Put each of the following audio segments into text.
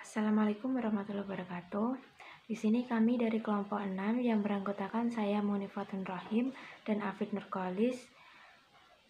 Assalamualaikum warahmatullahi wabarakatuh. Di sini kami dari kelompok 6 yang beranggotakan saya Munifatun Rahim dan Afid Nurkolis.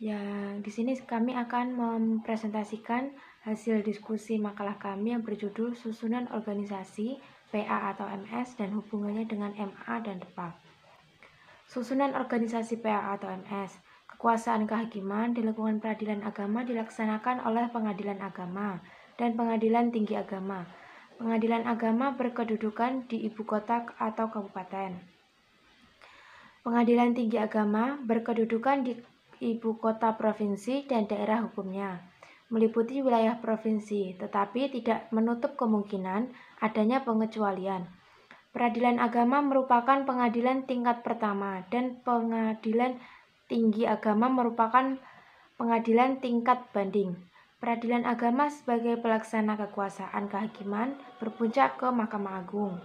Di sini kami akan mempresentasikan hasil diskusi makalah kami yang berjudul Susunan Organisasi PA atau MS dan hubungannya dengan MA dan DEPA. Susunan organisasi PA atau MS. Kekuasaan kehakiman di lingkungan peradilan agama dilaksanakan oleh Pengadilan Agama dan Pengadilan Tinggi Agama. Pengadilan agama berkedudukan di ibu kota atau kabupaten. Pengadilan tinggi agama berkedudukan di ibu kota provinsi dan daerah hukumnya, meliputi wilayah provinsi, tetapi tidak menutup kemungkinan adanya pengecualian. Peradilan agama merupakan pengadilan tingkat pertama dan pengadilan tinggi agama merupakan pengadilan tingkat banding. Peradilan agama sebagai pelaksana kekuasaan kehakiman berpuncak ke Mahkamah Agung.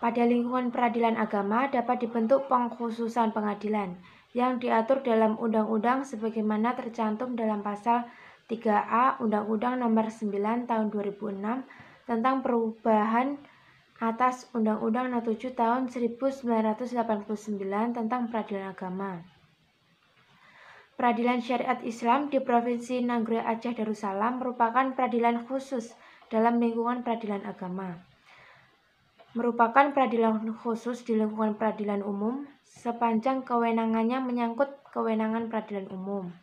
Pada lingkungan peradilan agama dapat dibentuk pengkhususan pengadilan yang diatur dalam undang-undang sebagaimana tercantum dalam pasal 3A Undang-Undang Nomor 9 Tahun 2006 tentang perubahan atas Undang-Undang Nomor 7 Tahun 1989 tentang peradilan agama. Peradilan Syariat Islam di Provinsi Nagreg Aceh Darussalam merupakan peradilan khusus dalam lingkungan peradilan agama. Merupakan peradilan khusus di lingkungan peradilan umum sepanjang kewenangannya menyangkut kewenangan peradilan umum.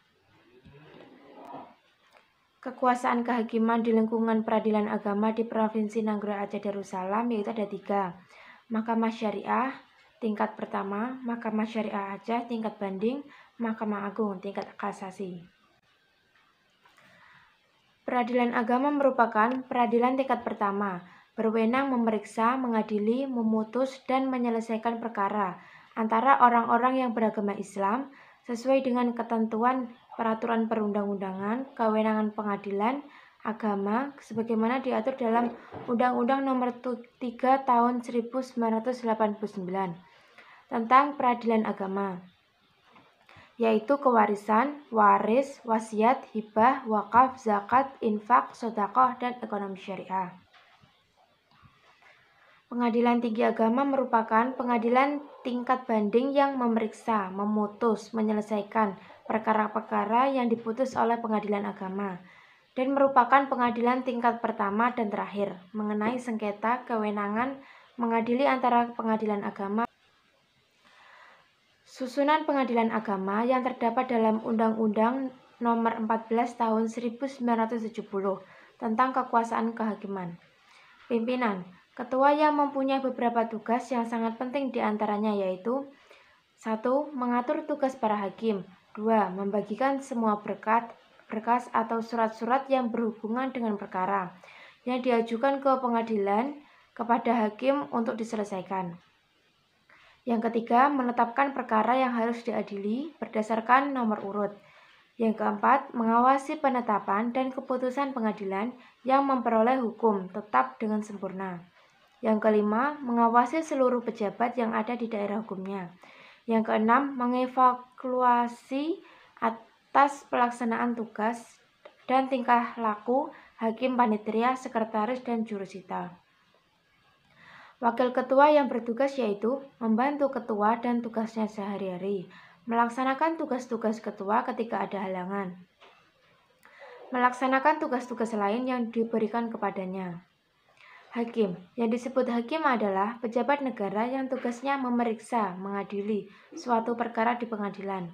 Kekuasaan kehakiman di lingkungan peradilan agama di Provinsi Nagreg Aceh Darussalam yaitu ada 3. Mahkamah Syariah tingkat pertama, Mahkamah Syariah Aceh tingkat banding, Mahkamah Agung tingkat kasasi. Peradilan agama merupakan peradilan tingkat pertama, berwenang memeriksa, mengadili, memutus, dan menyelesaikan perkara antara orang-orang yang beragama Islam sesuai dengan ketentuan peraturan perundang-undangan, kewenangan pengadilan agama sebagaimana diatur dalam Undang-Undang Nomor 3 Tahun 1989 tentang peradilan agama, yaitu kewarisan, waris, wasiat, hibah, wakaf, zakat, infak, sedekah, dan ekonomi syariah. Pengadilan tinggi agama merupakan pengadilan tingkat banding yang memeriksa, memutus, menyelesaikan perkara-perkara yang diputus oleh pengadilan agama dan merupakan pengadilan tingkat pertama dan terakhir mengenai sengketa kewenangan mengadili antara pengadilan agama. Susunan pengadilan agama yang terdapat dalam Undang-Undang Nomor 14 Tahun 1970 tentang kekuasaan kehakiman. Pimpinan, ketua yang mempunyai beberapa tugas yang sangat penting diantaranya yaitu 1. Mengatur tugas para hakim. 2. Membagikan semua berkas atau surat-surat yang berhubungan dengan perkara yang diajukan ke pengadilan kepada hakim untuk diselesaikan. Yang ketiga, menetapkan perkara yang harus diadili berdasarkan nomor urut. Yang keempat, mengawasi penetapan dan keputusan pengadilan yang memperoleh hukum tetap dengan sempurna. Yang kelima, mengawasi seluruh pejabat yang ada di daerah hukumnya. Yang keenam, mengevaluasi atas pelaksanaan tugas dan tingkah laku hakim panitia, sekretaris, dan jurusita. Wakil ketua yang bertugas yaitu membantu ketua dan tugasnya sehari-hari, melaksanakan tugas-tugas ketua ketika ada halangan, melaksanakan tugas-tugas lain yang diberikan kepadanya. Hakim, yang disebut hakim adalah pejabat negara yang tugasnya memeriksa, mengadili suatu perkara di pengadilan.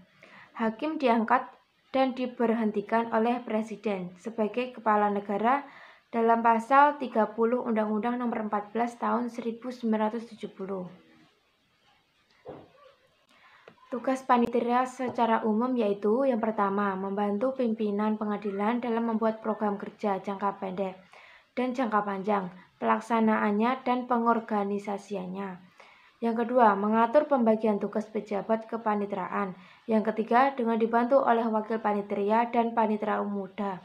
Hakim diangkat dan diberhentikan oleh Presiden sebagai kepala negara dalam pasal 30 Undang-Undang Nomor 14 Tahun 1970. Tugas panitia secara umum yaitu yang pertama, membantu pimpinan pengadilan dalam membuat program kerja jangka pendek dan jangka panjang, pelaksanaannya dan pengorganisasiannya. Yang kedua, mengatur pembagian tugas pejabat kepaniteraan. Yang ketiga, dengan dibantu oleh wakil panitia dan panitera muda,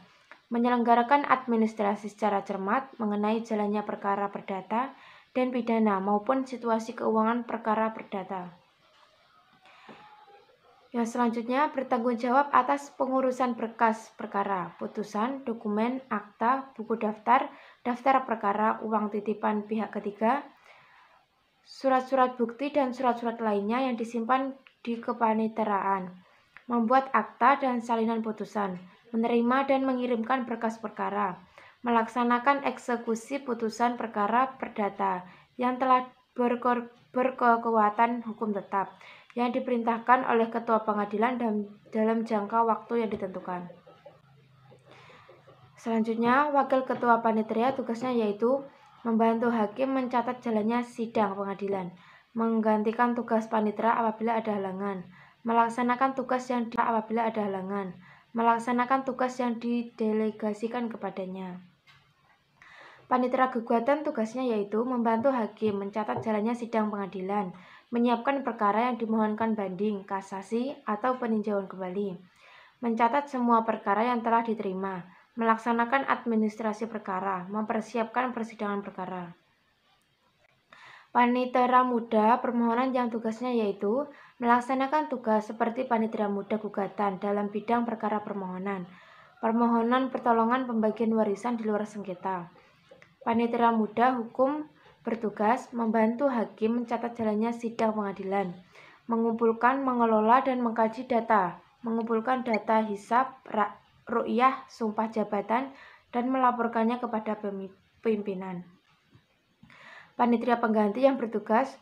menyelenggarakan administrasi secara cermat mengenai jalannya perkara perdata dan pidana maupun situasi keuangan perkara perdata. Yang selanjutnya bertanggung jawab atas pengurusan berkas perkara, putusan, dokumen, akta, buku daftar, daftar perkara, uang titipan pihak ketiga, surat-surat bukti dan surat-surat lainnya yang disimpan di kepaniteraan, membuat akta dan salinan putusan, menerima dan mengirimkan berkas perkara, melaksanakan eksekusi putusan perkara perdata yang telah berkekuatan hukum tetap, yang diperintahkan oleh ketua pengadilan dalam jangka waktu yang ditentukan. Selanjutnya, wakil ketua panitia tugasnya yaitu membantu hakim mencatat jalannya sidang pengadilan, menggantikan tugas panitera apabila ada halangan, melaksanakan tugas yang didelegasikan kepadanya. Panitera gugatan tugasnya yaitu membantu hakim mencatat jalannya sidang pengadilan, menyiapkan perkara yang dimohonkan banding, kasasi, atau peninjauan kembali, mencatat semua perkara yang telah diterima, melaksanakan administrasi perkara, mempersiapkan persidangan perkara. Panitera muda permohonan yang tugasnya yaitu melaksanakan tugas seperti panitera muda gugatan dalam bidang perkara permohonan pertolongan pembagian warisan di luar sengketa. Panitera muda hukum bertugas membantu hakim mencatat jalannya sidang pengadilan, mengumpulkan, mengelola, dan mengkaji data, mengumpulkan data hisab, ru'yah, sumpah jabatan, dan melaporkannya kepada pimpinan. Panitia pengganti yang bertugas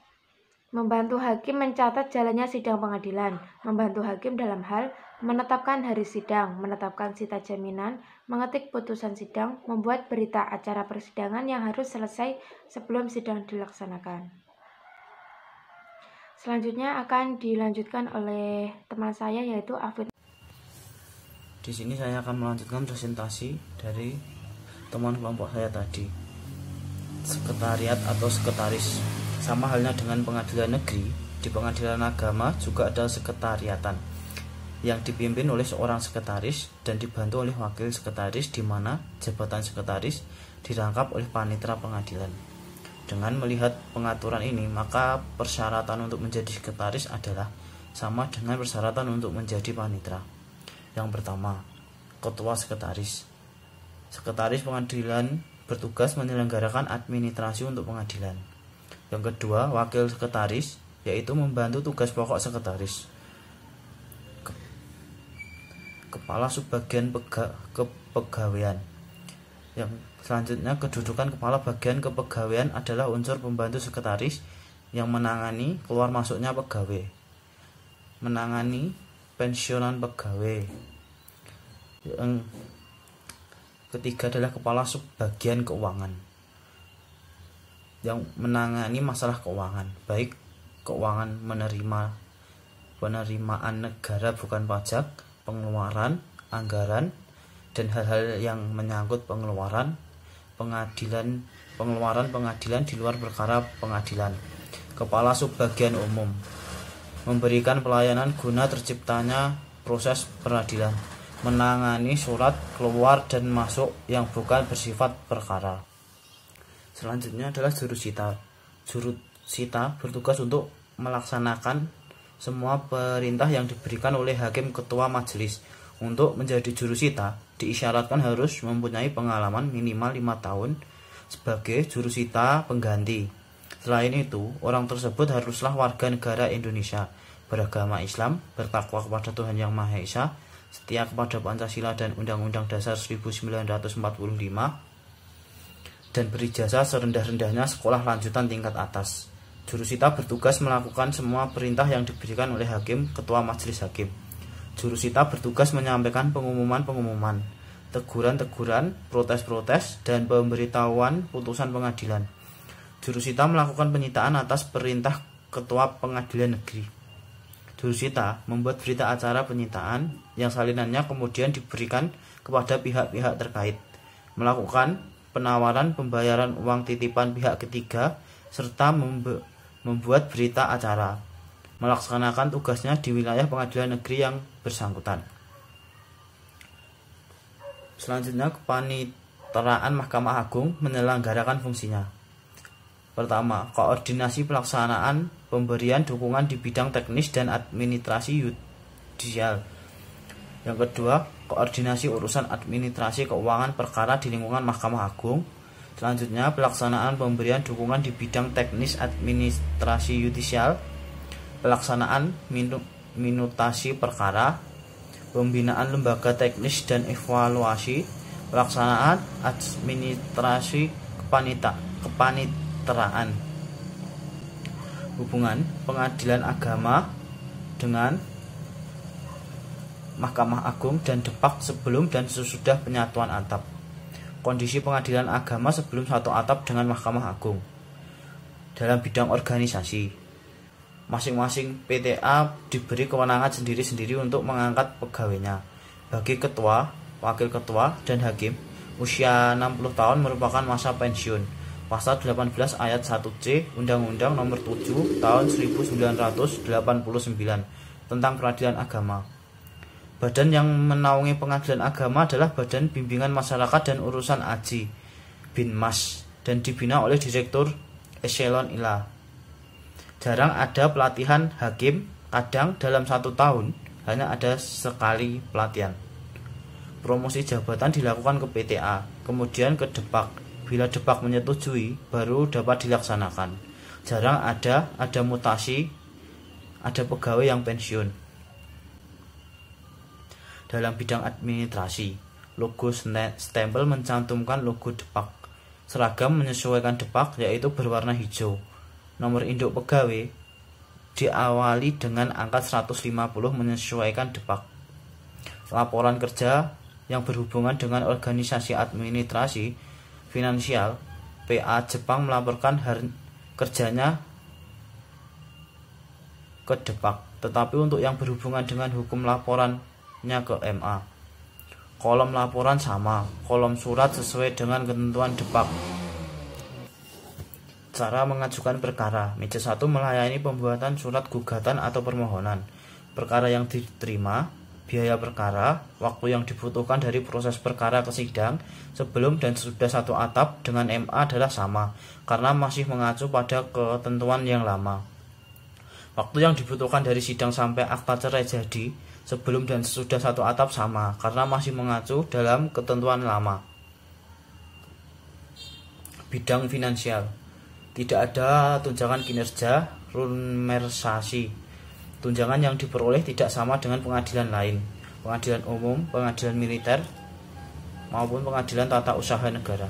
membantu hakim mencatat jalannya sidang pengadilan, membantu hakim dalam hal menetapkan hari sidang, menetapkan sita jaminan, mengetik putusan sidang, membuat berita acara persidangan yang harus selesai sebelum sidang dilaksanakan. Selanjutnya akan dilanjutkan oleh teman saya yaitu Afid. Di sini saya akan melanjutkan presentasi dari teman kelompok saya tadi. Sekretariat atau sekretaris. Sama halnya dengan pengadilan negeri, di pengadilan agama juga ada sekretariatan yang dipimpin oleh seorang sekretaris dan dibantu oleh wakil sekretaris, di mana jabatan sekretaris dirangkap oleh panitera pengadilan. Dengan melihat pengaturan ini, maka persyaratan untuk menjadi sekretaris adalah sama dengan persyaratan untuk menjadi panitera. Yang pertama, ketua sekretaris. Sekretaris pengadilan bertugas menyelenggarakan administrasi untuk pengadilan. Yang kedua, wakil sekretaris, yaitu membantu tugas pokok sekretaris. Kepala subbagian kepegawaian. Yang selanjutnya, kedudukan kepala bagian kepegawaian adalah unsur pembantu sekretaris yang menangani keluar masuknya pegawai, menangani pensiunan pegawai. Yang ketiga adalah kepala subbagian keuangan yang menangani masalah keuangan, baik keuangan penerimaan negara bukan pajak, pengeluaran, anggaran, dan hal-hal yang menyangkut pengeluaran pengadilan di luar perkara pengadilan. Kepala subbagian umum memberikan pelayanan guna terciptanya proses peradilan, menangani surat keluar dan masuk yang bukan bersifat perkara. Selanjutnya adalah jurusita. Jurusita bertugas untuk melaksanakan semua perintah yang diberikan oleh hakim ketua majelis. Untuk menjadi jurusita diisyaratkan harus mempunyai pengalaman minimal 5 tahun sebagai jurusita pengganti. Selain itu, orang tersebut haruslah warga negara Indonesia, beragama Islam, bertakwa kepada Tuhan Yang Maha Esa, setia kepada Pancasila dan Undang-Undang Dasar 1945, dan berijazah serendah-rendahnya sekolah lanjutan tingkat atas. Jurusita bertugas melakukan semua perintah yang diberikan oleh hakim ketua majelis hakim. Jurusita bertugas menyampaikan pengumuman-pengumuman, teguran-teguran, protes-protes, dan pemberitahuan putusan pengadilan. Jurusita melakukan penyitaan atas perintah ketua pengadilan negeri. Jurusita membuat berita acara penyitaan yang salinannya kemudian diberikan kepada pihak-pihak terkait, melakukan penawaran pembayaran uang titipan pihak ketiga, serta membuat berita acara, melaksanakan tugasnya di wilayah pengadilan negeri yang bersangkutan. Selanjutnya, kepaniteraan Mahkamah Agung menyelenggarakan fungsinya. Pertama, koordinasi pelaksanaan pemberian dukungan di bidang teknis dan administrasi judisial. Yang kedua, koordinasi urusan administrasi keuangan perkara di lingkungan Mahkamah Agung. Selanjutnya, pelaksanaan pemberian dukungan di bidang teknis administrasi yudisial, pelaksanaan minutasi perkara, pembinaan lembaga teknis dan evaluasi, pelaksanaan administrasi kepanitraan. Hubungan pengadilan agama dengan Mahkamah Agung dan Depak sebelum dan sesudah penyatuan atap. Kondisi pengadilan agama sebelum satu atap dengan Mahkamah Agung. Dalam bidang organisasi, masing-masing PTA diberi kewenangan sendiri-sendiri untuk mengangkat pegawainya. Bagi ketua, wakil ketua, dan hakim, usia 60 tahun merupakan masa pensiun. Pasal 18 ayat 1C Undang-Undang Nomor 7 Tahun 1989 tentang Peradilan Agama. Badan yang menaungi pengadilan agama adalah Badan Bimbingan Masyarakat dan Urusan Aji (Binmas) dan dibina oleh Direktur Eselon ILA. Jarang ada pelatihan hakim, kadang dalam 1 tahun hanya ada sekali pelatihan. Promosi jabatan dilakukan ke PTA, kemudian ke Depak. Bila Depak menyetujui, baru dapat dilaksanakan. Jarang ada mutasi, ada pegawai yang pensiun. Dalam bidang administrasi, logo stempel mencantumkan logo Depak. Seragam menyesuaikan Depak, yaitu berwarna hijau. Nomor induk pegawai diawali dengan angka 150 menyesuaikan Depak. Laporan kerja yang berhubungan dengan organisasi administrasi finansial, PA Jepang melaporkan kerjanya ke Depak, tetapi untuk yang berhubungan dengan hukum laporannya ke MA. Kolom laporan sama, kolom surat sesuai dengan ketentuan Depak. Cara mengajukan perkara. Meja 1 melayani pembuatan surat gugatan atau permohonan. Perkara yang diterima, biaya perkara, waktu yang dibutuhkan dari proses perkara ke sidang sebelum dan sesudah satu atap dengan MA adalah sama, karena masih mengacu pada ketentuan yang lama. Waktu yang dibutuhkan dari sidang sampai akta cerai jadi sebelum dan sesudah satu atap sama, karena masih mengacu dalam ketentuan lama. Bidang finansial. Tidak ada tunjangan kinerja, remunerasi. Tunjangan yang diperoleh tidak sama dengan pengadilan lain, pengadilan umum, pengadilan militer, maupun pengadilan tata usaha negara.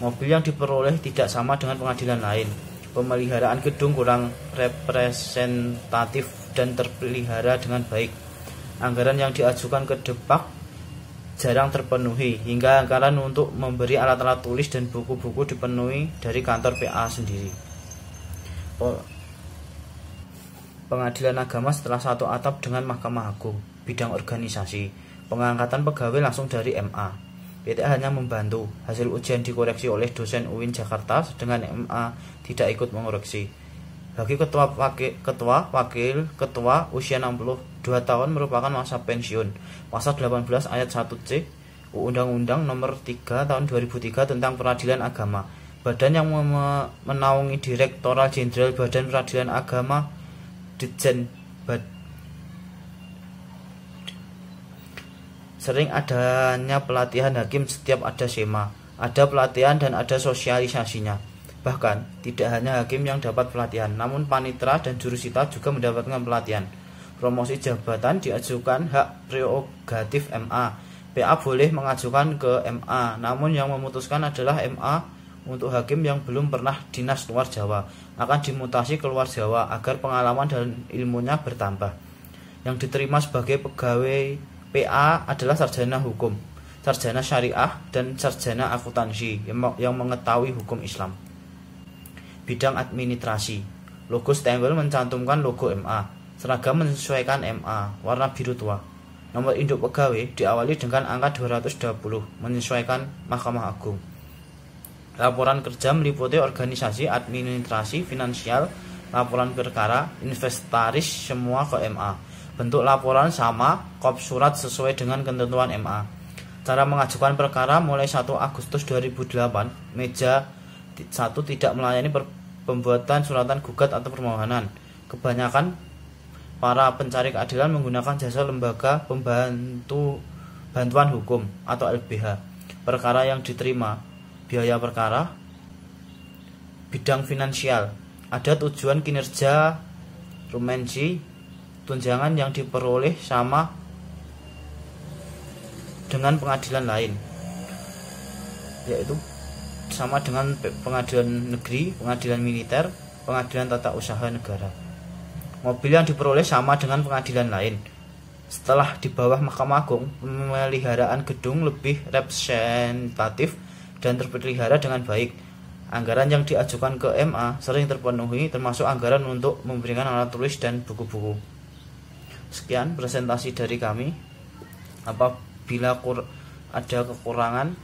Mobil yang diperoleh tidak sama dengan pengadilan lain. Pemeliharaan gedung kurang representatif dan terpelihara dengan baik. Anggaran yang diajukan ke Depak jarang terpenuhi, hingga anggaran untuk memberi alat-alat tulis dan buku-buku dipenuhi dari kantor PA sendiri. Pengadilan agama setelah satu atap dengan Mahkamah Agung. Bidang organisasi, pengangkatan pegawai langsung dari MA. PTA hanya membantu, hasil ujian dikoreksi oleh dosen UIN Jakarta, sedangkan MA tidak ikut mengoreksi. Bagi ketua, wakil ketua usia 62 tahun merupakan masa pensiun. Pasal 18 ayat 1C Undang-Undang Nomor 3 Tahun 2003 tentang Peradilan Agama. Badan yang menaungi Direktorat Jenderal Badan Peradilan Agama, Ditjen. Sering adanya pelatihan hakim setiap ada SEMA, ada pelatihan dan ada sosialisasinya. Bahkan, tidak hanya hakim yang dapat pelatihan, namun panitera dan jurusita juga mendapatkan pelatihan. Promosi jabatan diajukan hak prerogatif MA. PA boleh mengajukan ke MA, namun yang memutuskan adalah MA. Untuk hakim yang belum pernah dinas luar Jawa, akan dimutasi ke luar Jawa agar pengalaman dan ilmunya bertambah. Yang diterima sebagai pegawai PA adalah sarjana hukum, sarjana syariah, dan sarjana akuntansi yang mengetahui hukum Islam. Bidang administrasi. Logo stempel mencantumkan logo MA. Seragam menyesuaikan MA, warna biru tua. Nomor induk pegawai diawali dengan angka 220, menyesuaikan Mahkamah Agung. Laporan kerja meliputi organisasi, administrasi, finansial, laporan perkara, inventaris, semua ke MA. Bentuk laporan sama, kop surat sesuai dengan ketentuan MA. Cara mengajukan perkara mulai 1 Agustus 2008, meja 1 tidak melayani pembuatan suratan gugat atau permohonan. Kebanyakan para pencari keadilan menggunakan jasa lembaga bantuan hukum atau LBH. Perkara yang diterima, biaya perkara, bidang finansial, ada tujuan kinerja, rumensi, tunjangan yang diperoleh sama dengan pengadilan lain, yaitu sama dengan pengadilan negeri, pengadilan militer, pengadilan tata usaha negara. Mobil yang diperoleh sama dengan pengadilan lain. Setelah di bawah Mahkamah Agung, pemeliharaan gedung lebih representatif dan terpelihara dengan baik. Anggaran yang diajukan ke MA sering terpenuhi, termasuk anggaran untuk memberikan alat tulis dan buku-buku. Sekian presentasi dari kami. Apabila ada kekurangan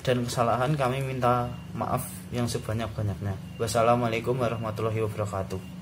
dan kesalahan, kami minta maaf yang sebanyak-banyaknya. Wassalamualaikum warahmatullahi wabarakatuh.